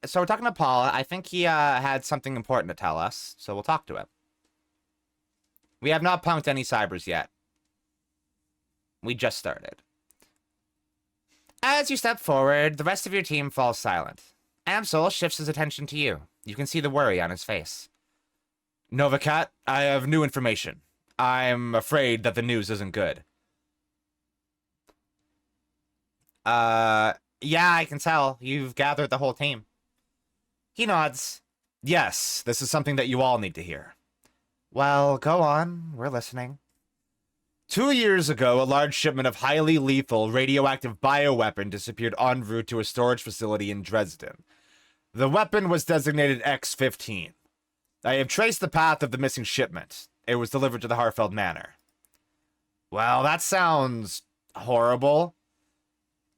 So we're talking to Paula. I think he had something important to tell us, so we'll talk to him. We have not punked any cybers yet. We just started. As you step forward, the rest of your team falls silent. Amsel shifts his attention to you. You can see the worry on his face. Novacat, I have new information. I'm afraid that the news isn't good. Yeah, I can tell. You've gathered the whole team. He nods. Yes, this is something that you all need to hear. Well, go on. We're listening. 2 years ago, a large shipment of highly lethal radioactive bioweapon disappeared en route to a storage facility in Dresden. The weapon was designated X-15. I have traced the path of the missing shipment. It was delivered to the Harfeld Manor. Well, that sounds horrible.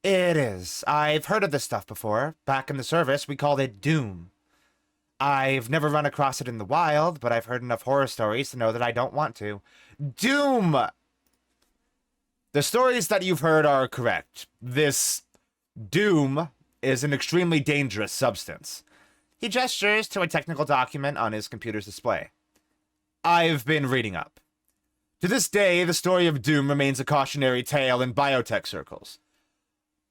It is. I've heard of this stuff before. Back in the service, we called it Doom. I've never run across it in the wild, but I've heard enough horror stories to know that I don't want to. Doom! The stories that you've heard are correct. This Doom is an extremely dangerous substance. He gestures to a technical document on his computer's display. I've been reading up. To this day, the story of Doom remains a cautionary tale in biotech circles.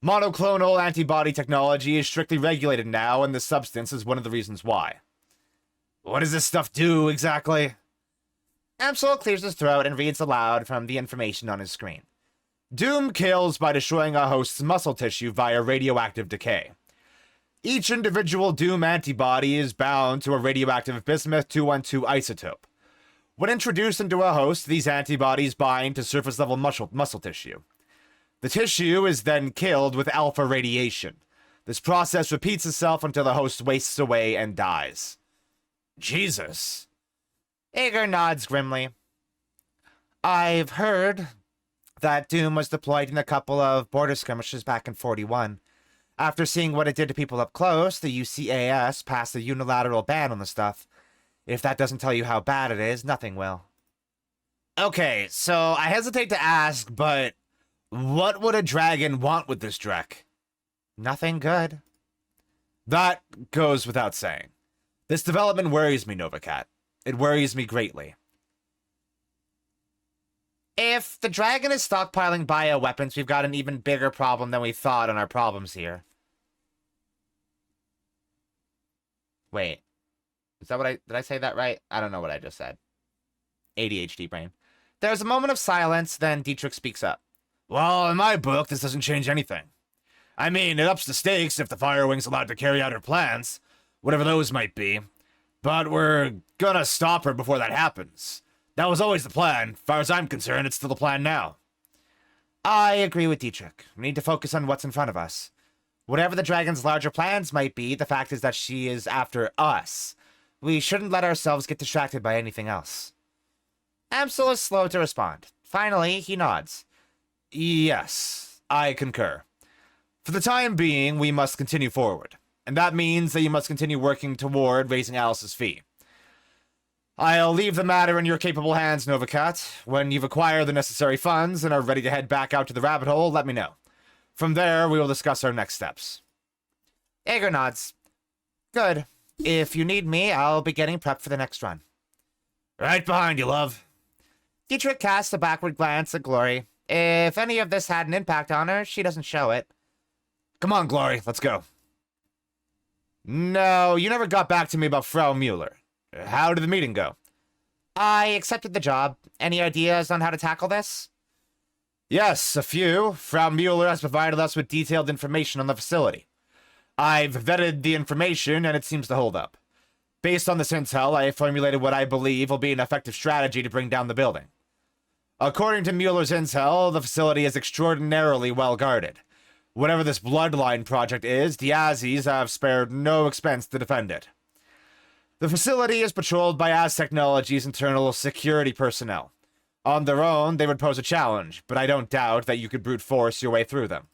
Monoclonal antibody technology is strictly regulated now, and the substance is one of the reasons why. What does this stuff do, exactly? Amsel clears his throat and reads aloud from the information on his screen. Doom kills by destroying a host's muscle tissue via radioactive decay. Each individual Doom antibody is bound to a radioactive bismuth-212 isotope. When introduced into a host, these antibodies bind to surface-level muscle tissue. The tissue is then killed with alpha radiation. This process repeats itself until the host wastes away and dies. Jesus. Ager nods grimly. I've heard that Doom was deployed in a couple of border skirmishes back in 41. After seeing what it did to people up close, the UCAS passed a unilateral ban on the stuff. If that doesn't tell you how bad it is, nothing will. Okay, so I hesitate to ask, but what would a dragon want with this Drek? Nothing good. That goes without saying. This development worries me, Novacat. It worries me greatly. If the dragon is stockpiling bioweapons, we've got an even bigger problem than we thought on our problems here. Wait. Is that what did I say that right? I don't know what I just said. ADHD brain. There's a moment of silence, then Dietrich speaks up. Well, in my book, this doesn't change anything. I mean, it ups the stakes if the Firewing's allowed to carry out her plans, whatever those might be. But we're gonna stop her before that happens. That was always the plan. As far as I'm concerned, it's still the plan now. I agree with Dietrich. We need to focus on what's in front of us. Whatever the dragon's larger plans might be, the fact is that she is after us. We shouldn't let ourselves get distracted by anything else. Amsel is slow to respond. Finally, he nods. Yes, I concur. For the time being, we must continue forward. And that means that you must continue working toward raising Alice's fee. I'll leave the matter in your capable hands, Novacat. When you've acquired the necessary funds and are ready to head back out to the rabbit hole, let me know. From there, we will discuss our next steps. Ager nods. Good. If you need me, I'll be getting prepped for the next run. Right behind you, love. Dietrich casts a backward glance at Glory. If any of this had an impact on her, she doesn't show it. Come on, Glory, let's go. No, you never got back to me about Frau Mueller. How did the meeting go? I accepted the job. Any ideas on how to tackle this? Yes, a few. Frau Mueller has provided us with detailed information on the facility. I've vetted the information, and it seems to hold up. Based on this intel, I have formulated what I believe will be an effective strategy to bring down the building. According to Mueller's intel, the facility is extraordinarily well guarded. Whatever this bloodline project is, the Azis have spared no expense to defend it. The facility is patrolled by Az Technology's internal security personnel. On their own, they would pose a challenge, but I don't doubt that you could brute force your way through them.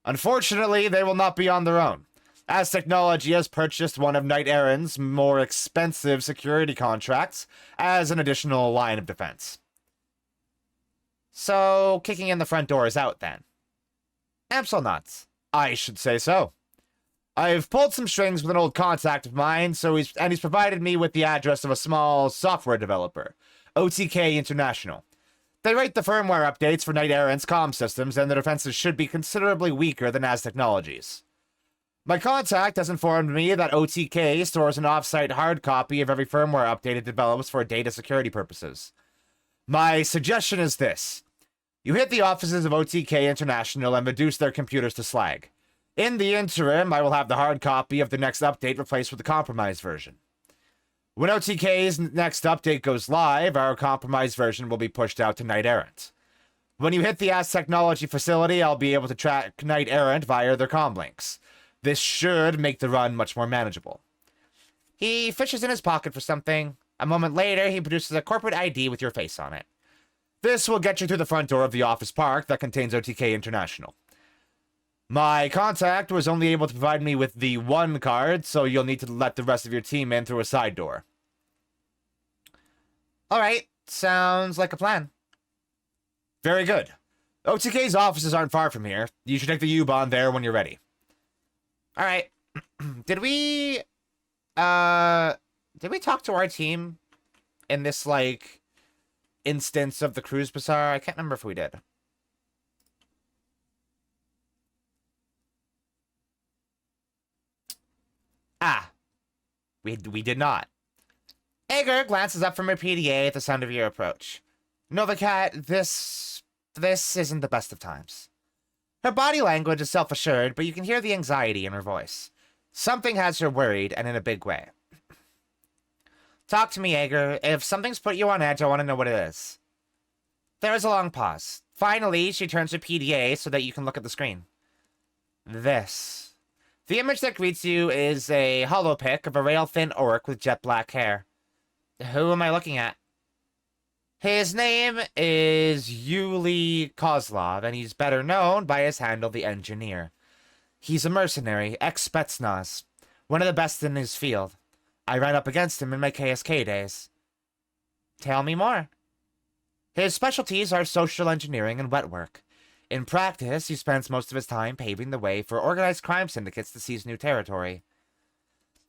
Unfortunately, they will not be on their own. Az Technology has purchased one of Knight Errant's more expensive security contracts as an additional line of defense. So, kicking in the front door is out then. Amsel nods. I should say so. I've pulled some strings with an old contact of mine, he's provided me with the address of a small software developer, OTK International. They write the firmware updates for Knight Errant's comm systems, and their defenses should be considerably weaker than Az Technologies. My contact has informed me that OTK stores an off-site hard copy of every firmware update it develops for data security purposes. My suggestion is this. You hit the offices of OTK International and reduce their computers to slag. In the interim, I will have the hard copy of the next update replaced with the compromised version. When OTK's next update goes live, our compromised version will be pushed out to Knight Errant. When you hit the Az Technology facility, I'll be able to track Knight Errant via their comm links. This should make the run much more manageable. He fishes in his pocket for something. A moment later, he produces a corporate ID with your face on it. This will get you through the front door of the office park that contains OTK International. My contact was only able to provide me with the one card, so you'll need to let the rest of your team in through a side door. Alright, sounds like a plan. Very good. OTK's offices aren't far from here. You should take the U-Bahn there when you're ready. Alright. Did we talk to our team in this, like, instance of the Cruise Bazaar? I can't remember if we did. Ah. We did not. Ager glances up from her PDA at the sound of your approach. Novacat, this isn't the best of times. Her body language is self-assured, but you can hear the anxiety in her voice. Something has her worried, and in a big way. Talk to me, Ager. If something's put you on edge, I want to know what it is. There is a long pause. Finally, she turns her PDA so that you can look at the screen. This. The image that greets you is a holopic of a rail-thin orc with jet black hair. Who am I looking at? His name is Yuli Kozlov, and he's better known by his handle, the Engineer. He's a mercenary, ex-Spetsnaz, one of the best in his field. I ran up against him in my KSK days. Tell me more. His specialties are social engineering and wet work. In practice, he spends most of his time paving the way for organized crime syndicates to seize new territory.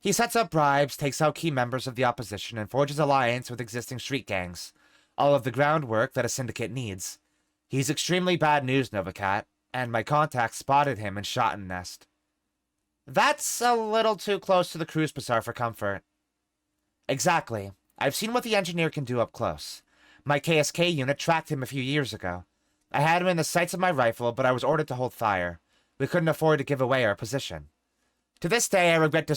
He sets up bribes, takes out key members of the opposition, and forges alliance with existing street gangs. All of the groundwork that a syndicate needs. He's extremely bad news, Novacat, and my contact spotted him in Shotton Nest. That's a little too close to the Cruise Bazaar for comfort. Exactly. I've seen what the Engineer can do up close. My KSK unit tracked him a few years ago. I had him in the sights of my rifle, but I was ordered to hold fire. We couldn't afford to give away our position. To this day, I regret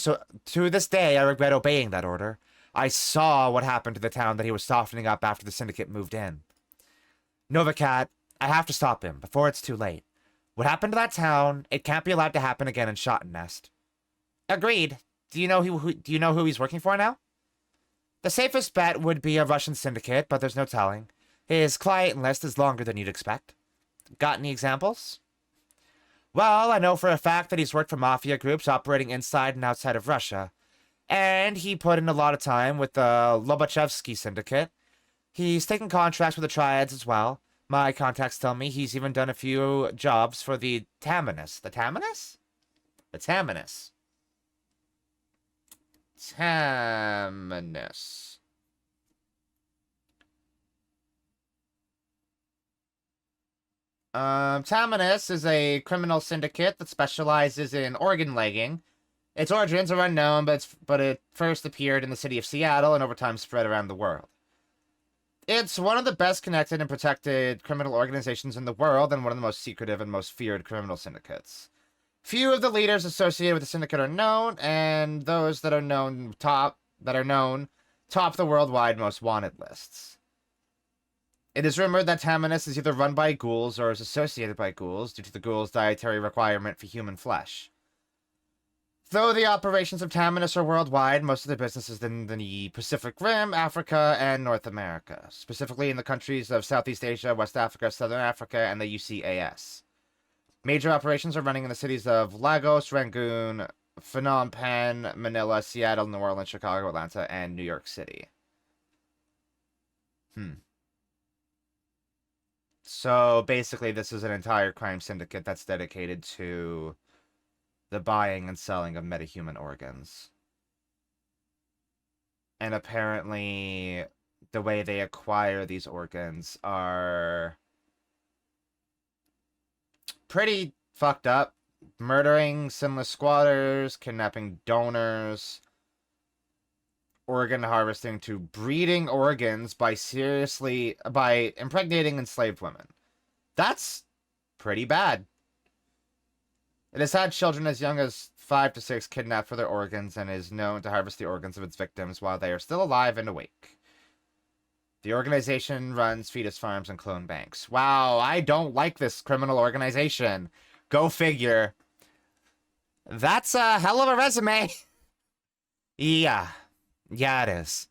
obeying that order. I saw what happened to the town that he was softening up after the syndicate moved in. Novacat, I have to stop him before it's too late. What happened to that town, it can't be allowed to happen again in Shotton Nest. Agreed. Do you know who he's working for now? The safest bet would be a Russian syndicate, but there's no telling. His client list is longer than you'd expect. Got any examples? Well, I know for a fact that he's worked for mafia groups operating inside and outside of Russia. And he put in a lot of time with the Lobachevsky syndicate. He's taken contracts with the Triads as well. My contacts tell me he's even done a few jobs for the Tamanus. The Tamanus? The Tamanus. Tamanus. Tamanus is a criminal syndicate that specializes in organ legging. Its origins are unknown, but it first appeared in the city of Seattle and over time spread around the world. It's one of the best connected and protected criminal organizations in the world and one of the most secretive and most feared criminal syndicates. Few of the leaders associated with the syndicate are known, and those that are known top the worldwide most wanted lists. It is rumored that Tamanus is either run by ghouls or is associated by ghouls due to the ghouls' dietary requirement for human flesh. Though the operations of Tamanus are worldwide, most of their business is in the Pacific Rim, Africa, and North America, specifically in the countries of Southeast Asia, West Africa, Southern Africa, and the UCAS. Major operations are running in the cities of Lagos, Rangoon, Phnom Penh, Manila, Seattle, New Orleans, Chicago, Atlanta, and New York City. So basically, this is an entire crime syndicate that's dedicated to the buying and selling of metahuman organs. And apparently, the way they acquire these organs are pretty fucked up. Murdering sinless squatters, kidnapping donors, organ harvesting to breeding organs by impregnating enslaved women. That's pretty bad. It has had children as young as 5 to 6 kidnapped for their organs and is known to harvest the organs of its victims while they are still alive and awake. The organization runs fetus farms and clone banks. Wow, I don't like this criminal organization. Go figure. That's a hell of a resume. Yeah, it is.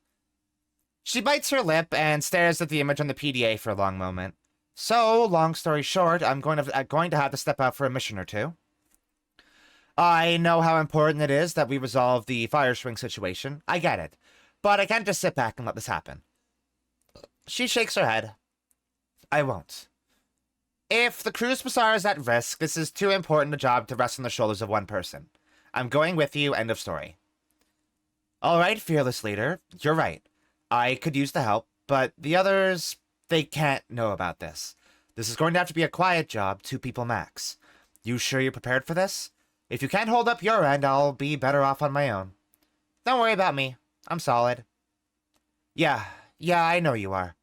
She bites her lip and stares at the image on the PDA for a long moment. So, long story short, I'm going to have to step out for a mission or two. I know how important it is that we resolve the fire swing situation. I get it. But I can't just sit back and let this happen. She shakes her head. I won't. If the cruise bazaar is at risk, this is too important a job to rest on the shoulders of one person. I'm going with you, end of story. All right, fearless leader, you're right. I could use the help, but the others, they can't know about this. This is going to have to be a quiet job, 2 people max. You sure you're prepared for this? If you can't hold up your end, I'll be better off on my own. Don't worry about me. I'm solid. Yeah, I know you are.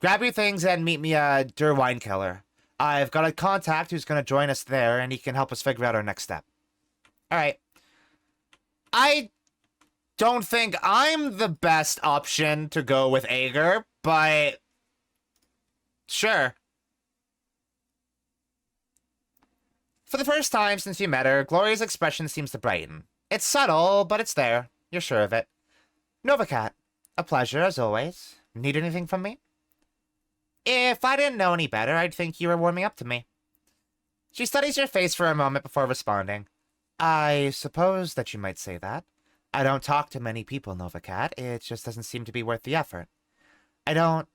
Grab your things and meet me at Der Weinkeller. I've got a contact who's going to join us there, and he can help us figure out our next step. All right. I don't think I'm the best option to go with Ager, but sure. For the first time since you met her, Gloria's expression seems to brighten. It's subtle, but it's there. You're sure of it. Novacat, a pleasure as always. Need anything from me? If I didn't know any better, I'd think you were warming up to me. She studies your face for a moment before responding. I suppose that you might say that. I don't talk to many people, Novacat. It just doesn't seem to be worth the effort. I don't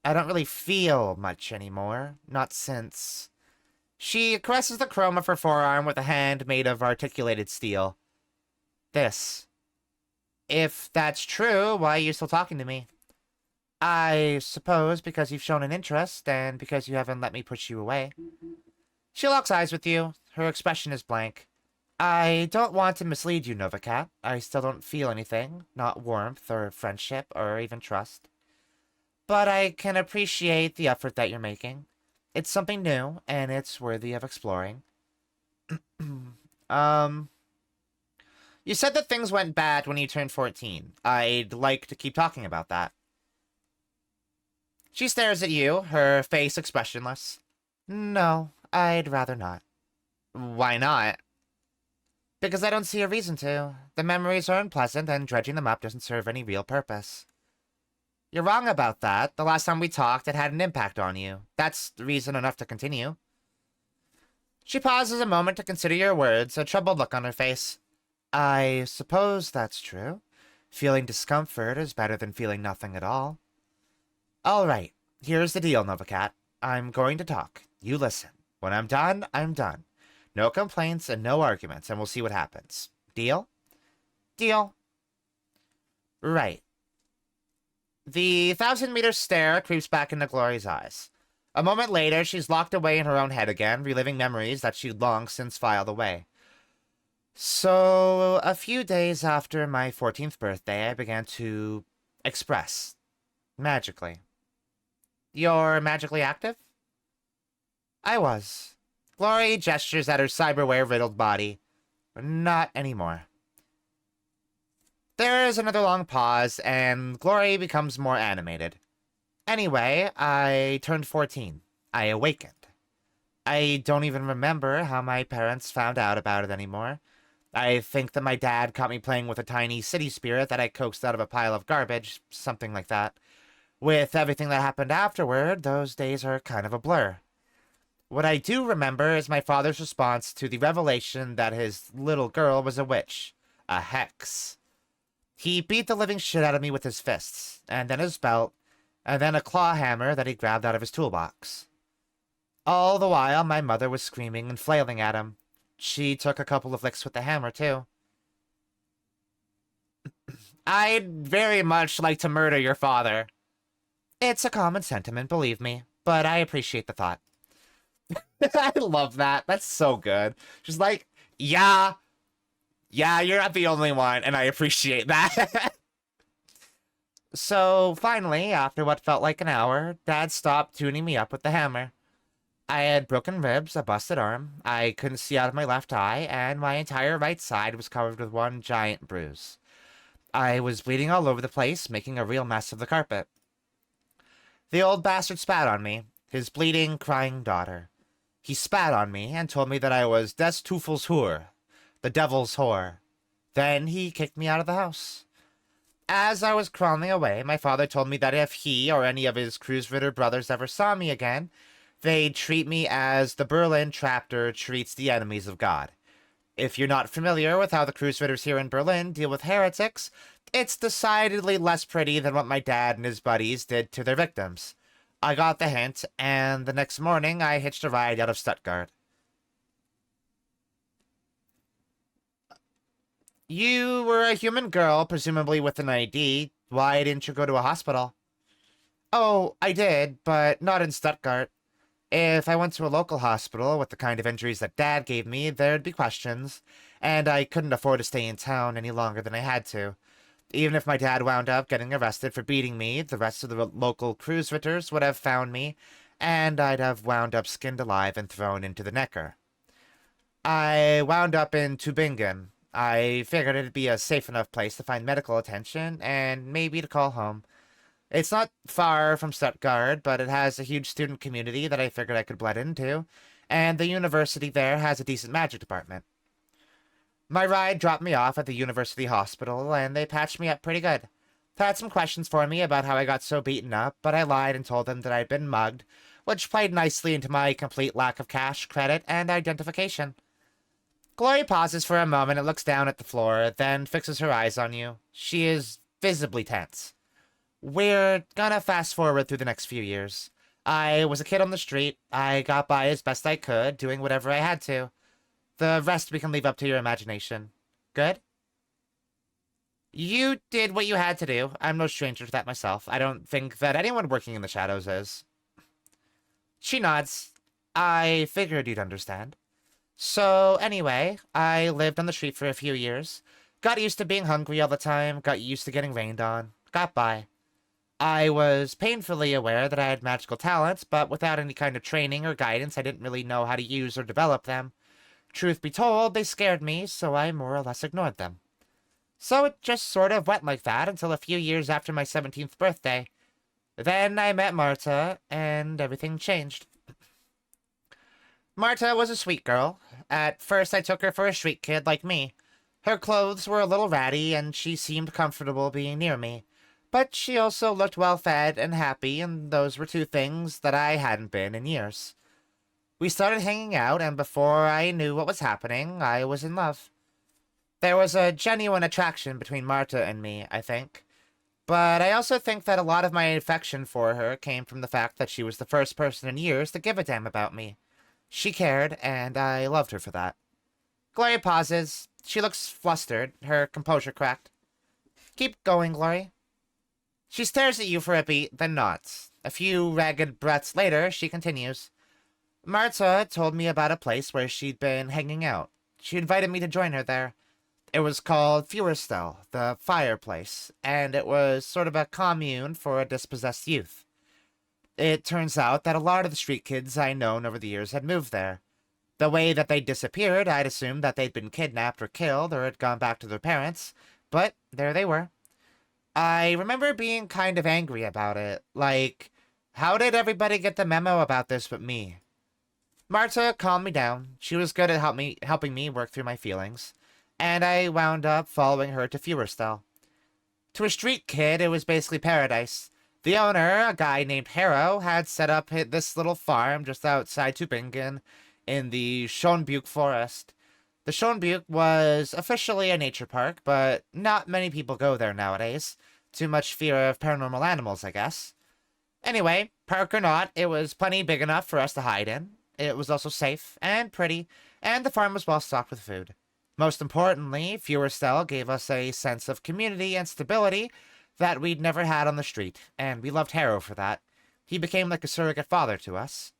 really feel much anymore. Not since... She caresses the chrome of her forearm with a hand made of articulated steel. This. If that's true, why are you still talking to me? I suppose because you've shown an interest, and because you haven't let me push you away. She locks eyes with you. Her expression is blank. I don't want to mislead you, Novacat. I still don't feel anything. Not warmth, or friendship, or even trust. But I can appreciate the effort that you're making. It's something new, and it's worthy of exploring. You said that things went bad when you turned 14. I'd like to keep talking about that. She stares at you, her face expressionless. No, I'd rather not. Why not? Because I don't see a reason to. The memories are unpleasant, and dredging them up doesn't serve any real purpose. You're wrong about that. The last time we talked, it had an impact on you. That's reason enough to continue. She pauses a moment to consider your words, a troubled look on her face. I suppose that's true. Feeling discomfort is better than feeling nothing at all. All right, here's the deal, Novacat. I'm going to talk. You listen. When I'm done, I'm done. No complaints and no arguments, and we'll see what happens. Deal? Deal. Right. The 1,000-meter stare creeps back into Glory's eyes. A moment later, she's locked away in her own head again, reliving memories that she'd long since filed away. So, a few days after my 14th birthday, I began to express. Magically. You're magically active? I was. Glory gestures at her cyberware-riddled body. Not anymore. There is another long pause, and Glory becomes more animated. Anyway, I turned 14. I awakened. I don't even remember how my parents found out about it anymore. I think that my dad caught me playing with a tiny city spirit that I coaxed out of a pile of garbage, something like that. With everything that happened afterward, those days are kind of a blur. What I do remember is my father's response to the revelation that his little girl was a witch. A hex. He beat the living shit out of me with his fists, and then his belt, and then a claw hammer that he grabbed out of his toolbox. All the while, my mother was screaming and flailing at him. She took a couple of licks with the hammer, too. I'd very much like to murder your father. It's a common sentiment, believe me, but I appreciate the thought. I love that. That's so good. She's like, yeah, you're not the only one, and I appreciate that. So, finally, after what felt like an hour, Dad stopped tuning me up with the hammer. I had broken ribs, a busted arm, I couldn't see out of my left eye, and my entire right side was covered with one giant bruise. I was bleeding all over the place, making a real mess of the carpet. The old bastard spat on me, his bleeding, crying daughter. He spat on me and told me that I was des Teufel's whore, the devil's whore. Then he kicked me out of the house. As I was crawling away, my father told me that if he or any of his cruise-ritter brothers ever saw me again, they'd treat me as the Berlin chapter treats the enemies of God. If you're not familiar with how the cruise-ritters here in Berlin deal with heretics, it's decidedly less pretty than what my dad and his buddies did to their victims. I got the hint, and the next morning I hitched a ride out of Stuttgart. You were a human girl, presumably with an ID. Why didn't you go to a hospital? Oh, I did, but not in Stuttgart. If I went to a local hospital with the kind of injuries that Dad gave me, there'd be questions, and I couldn't afford to stay in town any longer than I had to. Even if my dad wound up getting arrested for beating me, the rest of the local cruise-ritters would have found me, and I'd have wound up skinned alive and thrown into the Neckar. I wound up in Tübingen. I figured it'd be a safe enough place to find medical attention, and maybe to call home. It's not far from Stuttgart, but it has a huge student community that I figured I could blend into, and the university there has a decent magic department. My ride dropped me off at the university hospital, and they patched me up pretty good. They had some questions for me about how I got so beaten up, but I lied and told them that I'd been mugged, which played nicely into my complete lack of cash, credit, and identification. Glory pauses for a moment and looks down at the floor, then fixes her eyes on you. She is visibly tense. We're gonna fast forward through the next few years. I was a kid on the street. I got by as best I could, doing whatever I had to. The rest we can leave up to your imagination. Good? You did what you had to do. I'm no stranger to that myself. I don't think that anyone working in the shadows is. She nods. I figured you'd understand. So, anyway, I lived on the street for a few years. Got used to being hungry all the time, got used to getting rained on. Got by. I was painfully aware that I had magical talents, but without any kind of training or guidance, I didn't really know how to use or develop them. Truth be told, they scared me, so I more or less ignored them. So it just sort of went like that until a few years after my 17th birthday. Then I met Marta, and everything changed. Marta was a sweet girl. At first I took her for a street kid like me. Her clothes were a little ratty, and she seemed comfortable being near me. But she also looked well-fed and happy, and those were two things that I hadn't been in years. We started hanging out, and before I knew what was happening, I was in love. There was a genuine attraction between Marta and me, I think. But I also think that a lot of my affection for her came from the fact that she was the first person in years to give a damn about me. She cared, and I loved her for that. Glory pauses. She looks flustered, her composure cracked. Keep going, Glory. She stares at you for a beat, then nods. A few ragged breaths later, she continues. Marta told me about a place where she'd been hanging out. She invited me to join her there. It was called Feuerstel, the fireplace, and it was sort of a commune for dispossessed youth. It turns out that a lot of the street kids I'd known over the years had moved there. The way that they disappeared, I'd assumed that they'd been kidnapped or killed or had gone back to their parents, but there they were. I remember being kind of angry about it, like, how did everybody get the memo about this but me? Marta calmed me down. She was good at helping me work through my feelings, and I wound up following her to Feuerstel. To a street kid, it was basically paradise. The owner, a guy named Harrow, had set up this little farm just outside Tübingen in the Schönbuch forest. The Schönbuch was officially a nature park, but not many people go there nowadays. Too much fear of paranormal animals, I guess. Anyway, park or not, it was plenty big enough for us to hide in. It was also safe and pretty, and the farm was well stocked with food. Most importantly, Furestell gave us a sense of community and stability that we'd never had on the street, and we loved Harrow for that. He became like a surrogate father to us.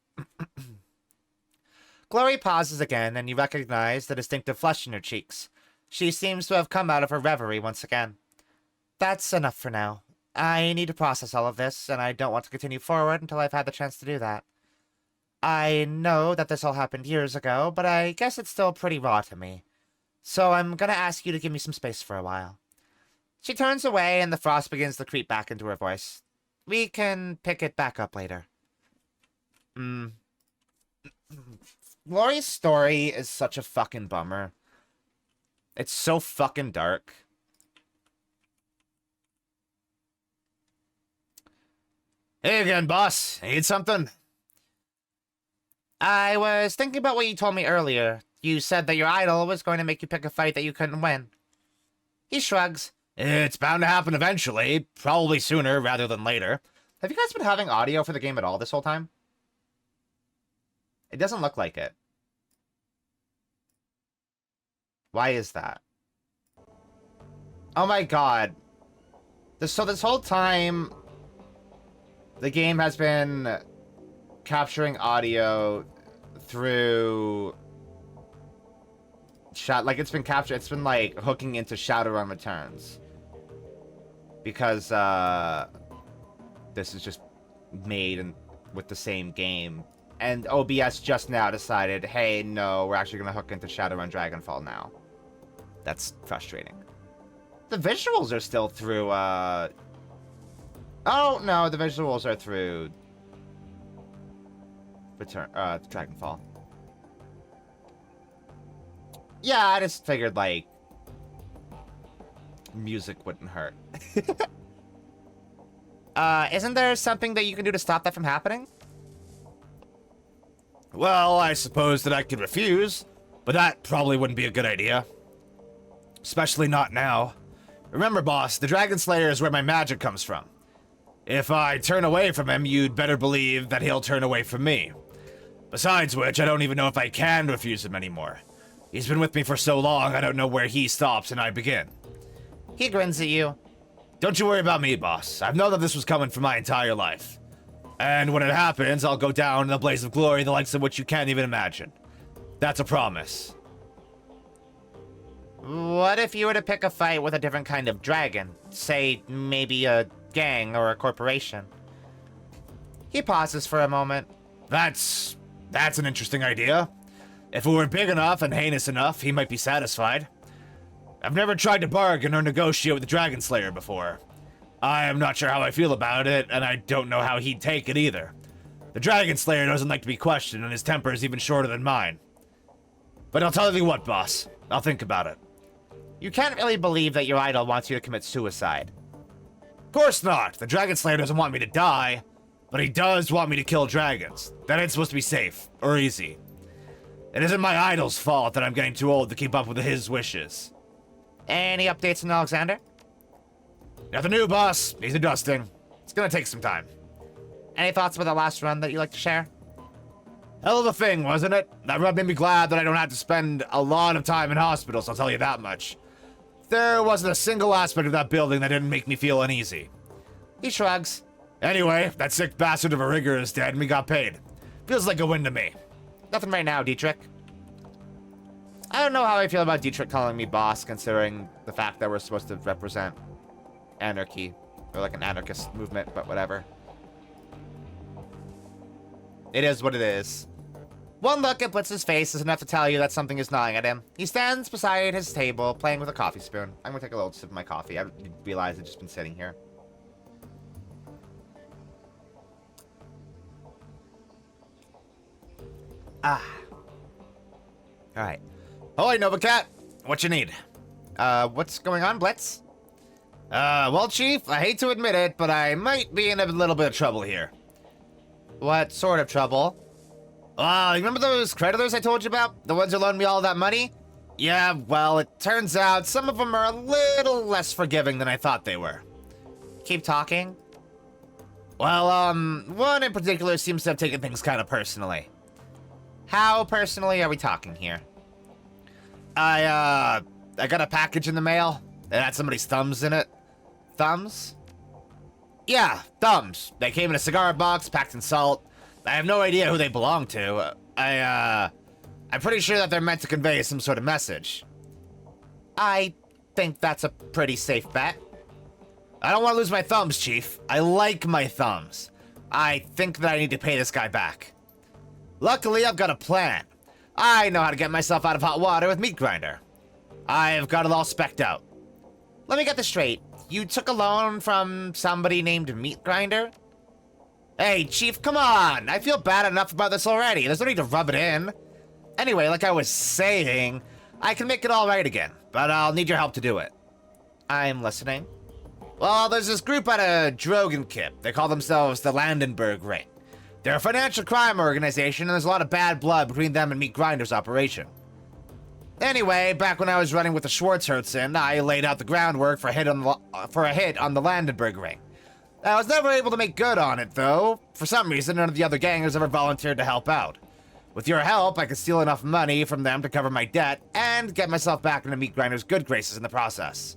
Glory pauses again, and you recognize the distinctive flush in her cheeks. She seems to have come out of her reverie once again. That's enough for now. I need to process all of this, and I don't want to continue forward until I've had the chance to do that. I know that this all happened years ago, but I guess it's still pretty raw to me. So I'm gonna ask you to give me some space for a while. She turns away, and the frost begins to creep back into her voice. We can pick it back up later. Glory's story is such a fucking bummer. It's so fucking dark. Hey again, boss. Need something? I was thinking about what you told me earlier. You said that your idol was going to make you pick a fight that you couldn't win. He shrugs. It's bound to happen eventually. Probably sooner rather than later. Have you guys been having audio for the game at all this whole time? It doesn't look like it. Why is that? Oh my god. So this whole time, the game has been capturing audio through... it's been like hooking into Shadowrun Returns. Because, this is just made with the same game. And OBS just now decided, hey, no, we're actually going to hook into Shadowrun Dragonfall now. That's frustrating. The visuals are still through, Oh, no, the visuals are through... Dragonfall. Yeah, I just figured, like... music wouldn't hurt. Isn't there something that you can do to stop that from happening? Well, I suppose that I could refuse, but that probably wouldn't be a good idea. Especially not now. Remember, boss, the Dragon Slayer is where my magic comes from. If I turn away from him, you'd better believe that he'll turn away from me. Besides which, I don't even know if I can refuse him anymore. He's been with me for so long, I don't know where he stops and I begin. He grins at you. Don't you worry about me, boss. I've known that this was coming for my entire life. And when it happens, I'll go down in a blaze of glory, the likes of which you can't even imagine. That's a promise. What if you were to pick a fight with a different kind of dragon? Say, maybe a gang or a corporation. He pauses for a moment. That's an interesting idea. If it were big enough and heinous enough, he might be satisfied. I've never tried to bargain or negotiate with the Dragon Slayer before. I am not sure how I feel about it, and I don't know how he'd take it either. The Dragon Slayer doesn't like to be questioned, and his temper is even shorter than mine. But I'll tell you what, boss. I'll think about it. You can't really believe that your idol wants you to commit suicide. Of course not. The Dragon Slayer doesn't want me to die, but he does want me to kill dragons. That ain't supposed to be safe, or easy. It isn't my idol's fault that I'm getting too old to keep up with his wishes. Any updates on Alexander? Nothing new, boss. He's adjusting. It's gonna take some time. Any thoughts about the last run that you'd like to share? Hell of a thing, wasn't it? That run made me glad that I don't have to spend a lot of time in hospitals, I'll tell you that much. There wasn't a single aspect of that building that didn't make me feel uneasy. He shrugs. Anyway, that sick bastard of a rigger is dead and we got paid. Feels like a win to me. Nothing right now, Dietrich. I don't know how I feel about Dietrich calling me boss, considering the fact that we're supposed to represent anarchy, or like an anarchist movement, but whatever. It is what it is. One look at Blitz's face is enough to tell you that something is gnawing at him. He stands beside his table, playing with a coffee spoon. I'm gonna take a little sip of my coffee. I realized it's just been sitting here. Alright. Holy Nova Cat! What you need? What's going on, Blitz? Well, Chief, I hate to admit it, but I might be in a little bit of trouble here. What sort of trouble? You remember those creditors I told you about? The ones who loaned me all that money? Yeah, well, it turns out some of them are a little less forgiving than I thought they were. Keep talking. Well, one in particular seems to have taken things kind of personally. How personally are we talking here? I got a package in the mail. It had somebody's thumbs in it. Thumbs? Yeah, thumbs. They came in a cigar box, packed in salt. I have no idea who they belong to. I'm pretty sure that they're meant to convey some sort of message. I think that's a pretty safe bet. I don't want to lose my thumbs, Chief. I like my thumbs. I think that I need to pay this guy back. Luckily, I've got a plan. I know how to get myself out of hot water with Meat Grinder. I've got it all specced out. Let me get this straight. You took a loan from somebody named Meat Grinder? Hey, Chief, come on! I feel bad enough about this already. There's no need to rub it in. Anyway, like I was saying, I can make it all right again, but I'll need your help to do it. I'm listening. Well, there's this group out of Dragonfall. They call themselves the Landenberg Ring. They're a financial crime organization, and there's a lot of bad blood between them and Meat Grinder's operation. Anyway, back when I was running with the Schwarzherzen, I laid out the groundwork for a hit on the Landenberg Ring. I was never able to make good on it, though. For some reason, none of the other gangers ever volunteered to help out. With your help, I could steal enough money from them to cover my debt and get myself back into Meat Grinder's good graces in the process.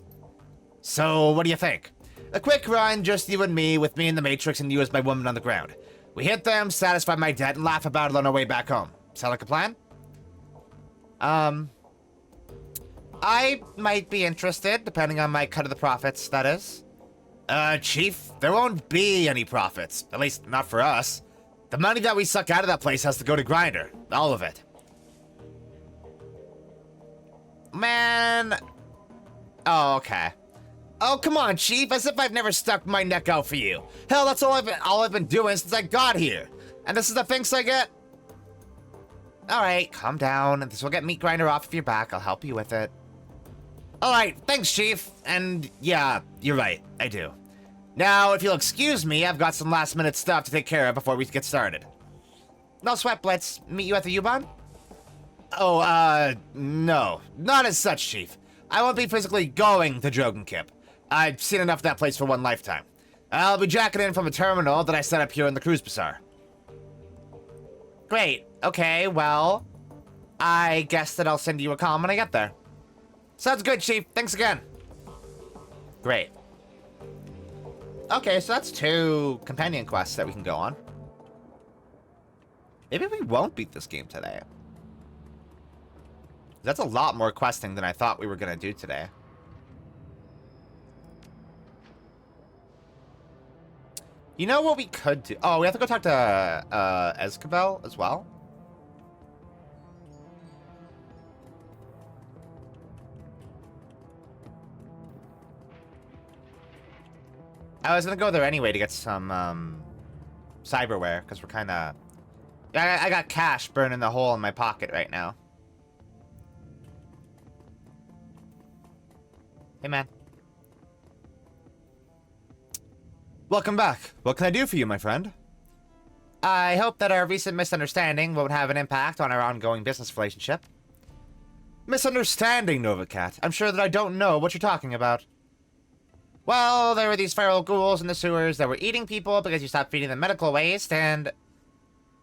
So, what do you think? A quick run, just you and me, with me in the Matrix and you as my woman on the ground. We hit them, satisfy my debt, and laugh about it on our way back home. Sound like a plan? I might be interested, depending on my cut of the profits, that is. Chief, there won't be any profits. At least, not for us. The money that we suck out of that place has to go to Grinder. All of it. Man. Oh, okay. Oh, come on, Chief, as if I've never stuck my neck out for you. Hell, that's all I've been doing since I got here. And this is the thanks I get? Alright, calm down. This will get Meat Grinder off of your back. I'll help you with it. Alright, thanks, Chief. And yeah, you're right, I do. Now, if you'll excuse me, I've got some last-minute stuff to take care of before we get started. No sweat, Blitz. Meet you at the U-Bahn? Oh, no. Not as such, Chief. I won't be physically going to Dragonfall. I've seen enough of that place for one lifetime. I'll be jacking in from a terminal that I set up here in the Cruise Bazaar. Great. Okay, well, I guess that I'll send you a call when I get there. Sounds good, Chief. Thanks again. Great. Okay, so that's 2 companion quests that we can go on. Maybe we won't beat this game today. That's a lot more questing than I thought we were going to do today. You know what we could do? Oh, we have to go talk to Escabel as well. I was gonna go there anyway to get some cyberware, because we're kind of... I got cash burning the hole in my pocket right now. Hey, man. Welcome back. What can I do for you, my friend? I hope that our recent misunderstanding won't have an impact on our ongoing business relationship. Misunderstanding, Novacat? I'm sure that I don't know what you're talking about. Well, there were these feral ghouls in the sewers that were eating people because you stopped feeding them medical waste, and...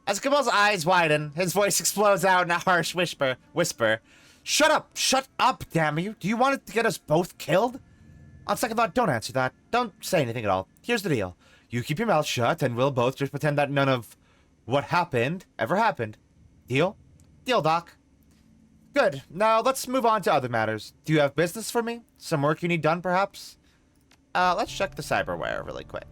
As Kabul's eyes widen, his voice explodes out in a harsh whisper. Shut up! Shut up, damn you! Do you want it to get us both killed? On second thought, don't answer that. Don't say anything at all. Here's the deal. You keep your mouth shut, and we'll both just pretend that none of what happened ever happened. Deal? Deal, Doc. Good. Now, let's move on to other matters. Do you have business for me? Some work you need done, perhaps? Let's check the cyberware really quick.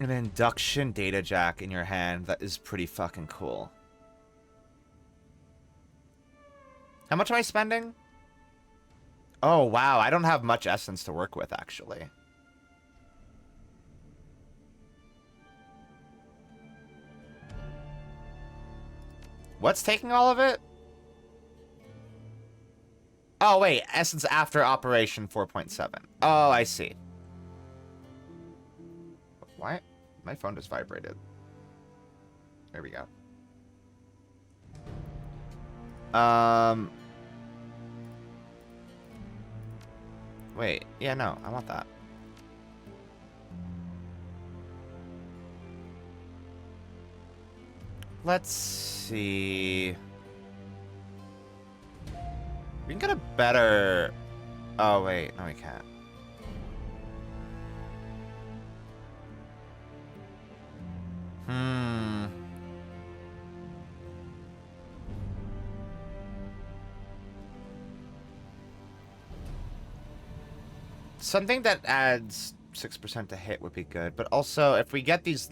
An induction data jack in your hand. That is pretty fucking cool. How much am I spending? Oh, wow. I don't have much essence to work with, actually. What's taking all of it? Oh, wait. Essence after Operation 4.7. Oh, I see. Why? My phone just vibrated. There we go. Wait. Yeah, no. I want that. Let's see. We can get a better... Oh, wait. No, we can't. Something that adds 6% to hit would be good. But also, if we get this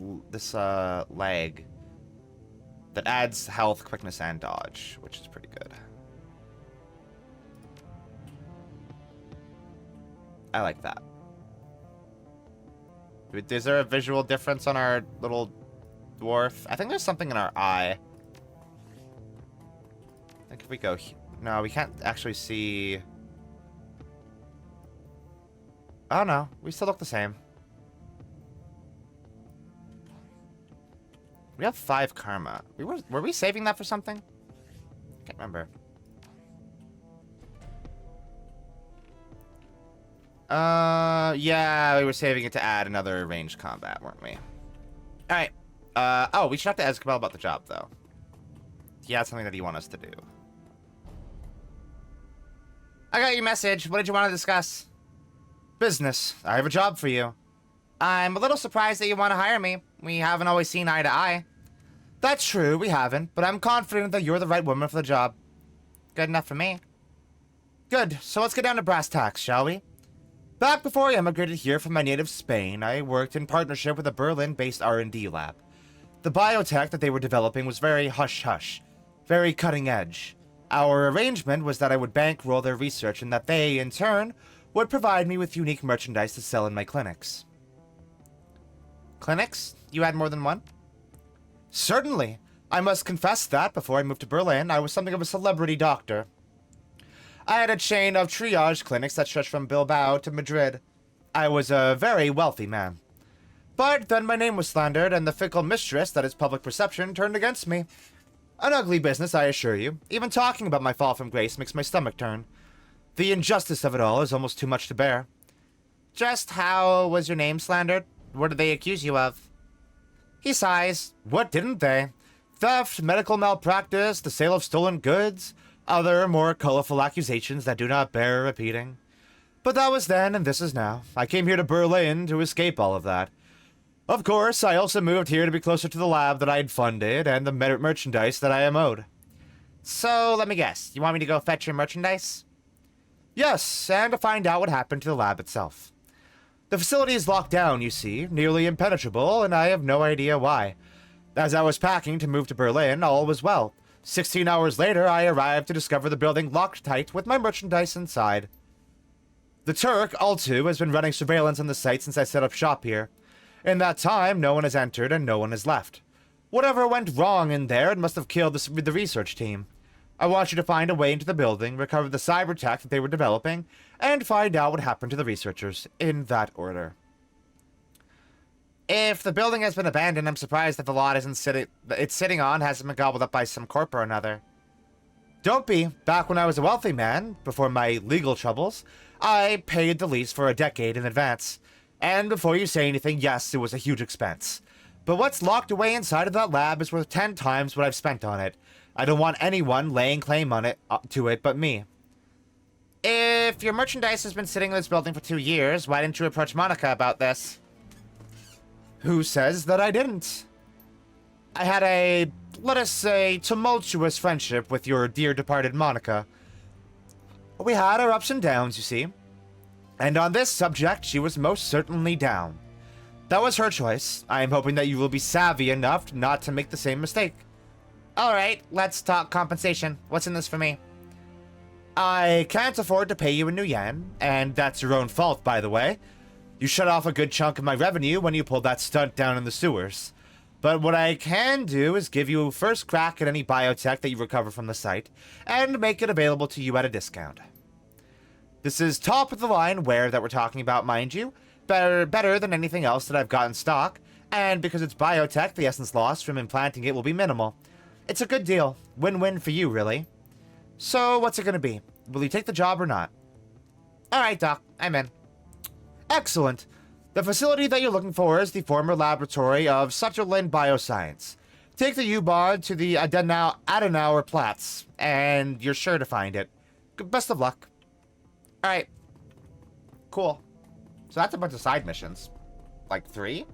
leg... that adds health, quickness, and dodge, which is pretty good. I like that. Is there a visual difference on our little dwarf? I think there's something in our eye. I think if we go... No, we can't actually see... Oh, no. We still look the same. We have 5 karma. Were we saving that for something? Can't remember. Yeah, we were saving it to add another ranged combat, weren't we? Alright. Oh, we should talk to Escabel about the job, though. He had something that he wants us to do. I got your message. What did you want to discuss? Business. I have a job for you. I'm a little surprised that you want to hire me. We haven't always seen eye to eye. That's true, we haven't, but I'm confident that you're the right woman for the job. Good enough for me. Good, so let's get down to brass tacks, shall we? Back before I emigrated here from my native Spain, I worked in partnership with a Berlin-based R&D lab. The biotech that they were developing was very hush-hush, very cutting-edge. Our arrangement was that I would bankroll their research and that they, in turn, would provide me with unique merchandise to sell in my clinics. Clinics? You had more than one? Certainly. I must confess that, before I moved to Berlin, I was something of a celebrity doctor. I had a chain of triage clinics that stretched from Bilbao to Madrid. I was a very wealthy man. But then my name was slandered, and the fickle mistress that is public perception turned against me. An ugly business, I assure you. Even talking about my fall from grace makes my stomach turn. The injustice of it all is almost too much to bear. Just how was your name slandered? What did they accuse you of? He sighs. What didn't they? Theft, medical malpractice, the sale of stolen goods, other more colorful accusations that do not bear repeating. But that was then, and this is now. I came here to Berlin to escape all of that. Of course, I also moved here to be closer to the lab that I had funded and the merchandise that I am owed. So, let me guess. You want me to go fetch your merchandise? Yes, and to find out what happened to the lab itself. The facility is locked down, you see, nearly impenetrable, and I have no idea why. As I was packing to move to Berlin, all was well. 16 hours later, I arrived to discover the building locked tight with my merchandise inside. The Turk, Altu, has been running surveillance on the site since I set up shop here. In that time, no one has entered and no one has left. Whatever went wrong in there, it must have killed the research team. I want you to find a way into the building, recover the cyber tech that they were developing, and find out what happened to the researchers, in that order. If the building has been abandoned, I'm surprised that the lot it's sitting on hasn't been gobbled up by some corp or another. Don't be. Back when I was a wealthy man, before my legal troubles, I paid the lease for a decade in advance. And before you say anything, yes, it was a huge expense. But what's locked away inside of that lab is worth 10 times what I've spent on it. I don't want anyone laying claim on it to it but me. If your merchandise has been sitting in this building for 2 years, why didn't you approach Monica about this? Who says that I didn't? I had a, let us say, tumultuous friendship with your dear departed Monica. We had our ups and downs, you see. And on this subject, she was most certainly down. That was her choice. I am hoping that you will be savvy enough not to make the same mistake. Alright, let's talk compensation. What's in this for me? I can't afford to pay you in new yen, and that's your own fault, by the way. You shut off a good chunk of my revenue when you pulled that stunt down in the sewers. But what I can do is give you first crack at any biotech that you recover from the site, and make it available to you at a discount. This is top of the line ware that we're talking about, mind you. Better than anything else that I've got in stock, and because it's biotech, the essence loss from implanting it will be minimal. It's a good deal. Win-win for you, really. So, what's it gonna be? Will you take the job or not? Alright, Doc. I'm in. Excellent. The facility that you're looking for is the former laboratory of Sutherland Bioscience. Take the U-Bod to the Adenauer Platz, and you're sure to find it. Best of luck. Alright. Cool. So that's a bunch of side missions. Like 3?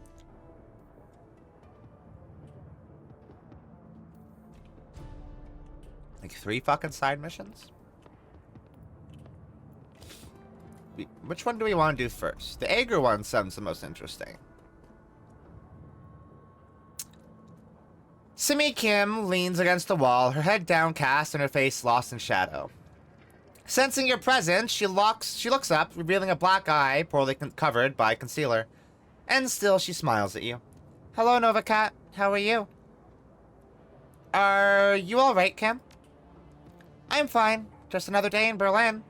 Like 3 fucking side missions? Which one do we want to do first? The Ager one sounds the most interesting. Simi Kim leans against the wall, her head downcast and her face lost in shadow. Sensing your presence, she looks up, revealing a black eye poorly covered by concealer. And still she smiles at you. Hello, Nova Cat. How are you? Are you alright, Kim? I'm fine. Just another day in Berlin.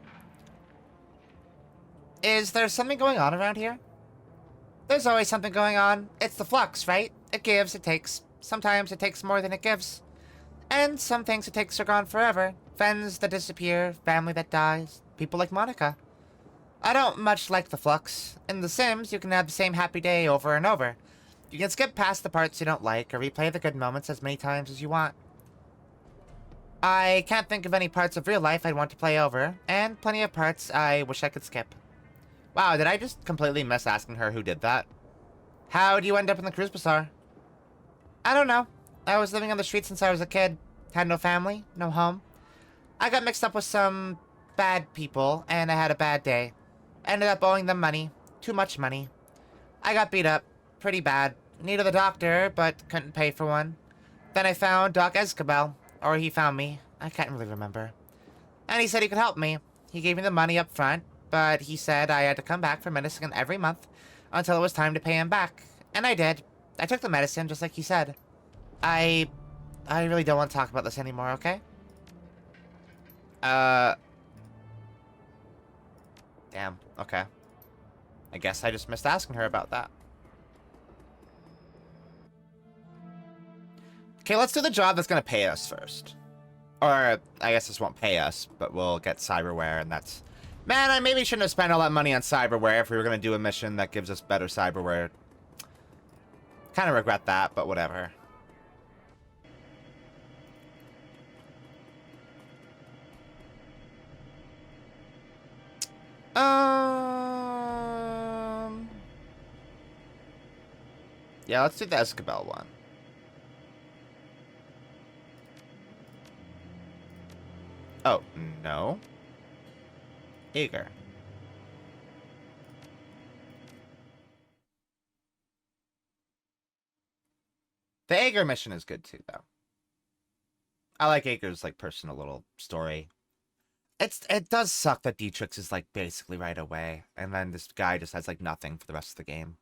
Is there something going on around here? There's always something going on. It's the flux, right? It gives, it takes. Sometimes it takes more than it gives. And some things it takes are gone forever. Friends that disappear, family that dies, people like Monica. I don't much like the flux. In The Sims, you can have the same happy day over and over. You can skip past the parts you don't like or replay the good moments as many times as you want. I can't think of any parts of real life I'd want to play over, and plenty of parts I wish I could skip. Wow, did I just completely miss asking her who did that? How'd you end up in the Cruise Bazaar? I don't know. I was living on the streets since I was a kid. Had no family, no home. I got mixed up with some bad people, and I had a bad day. Ended up owing them money. Too much money. I got beat up. Pretty bad. Needed a doctor, but couldn't pay for one. Then I found Doc Escabel. Or he found me. I can't really remember. And he said he could help me. He gave me the money up front, but he said I had to come back for medicine every month until it was time to pay him back. And I did. I took the medicine, just like he said. I really don't want to talk about this anymore, okay? Damn, okay. I guess I just missed asking her about that. Okay, let's do the job that's gonna pay us first. Or, I guess this won't pay us, but we'll get cyberware, and that's... Man, I maybe shouldn't have spent all that money on cyberware if we were gonna do a mission that gives us better cyberware. Kind of regret that, but whatever. Yeah, let's do the Escabel one. Oh, no. Ager. The Ager mission is good too, though. I like Ager's, like, personal little story. It does suck that Dietrich's is, like, basically right away, and then this guy just has, like, nothing for the rest of the game.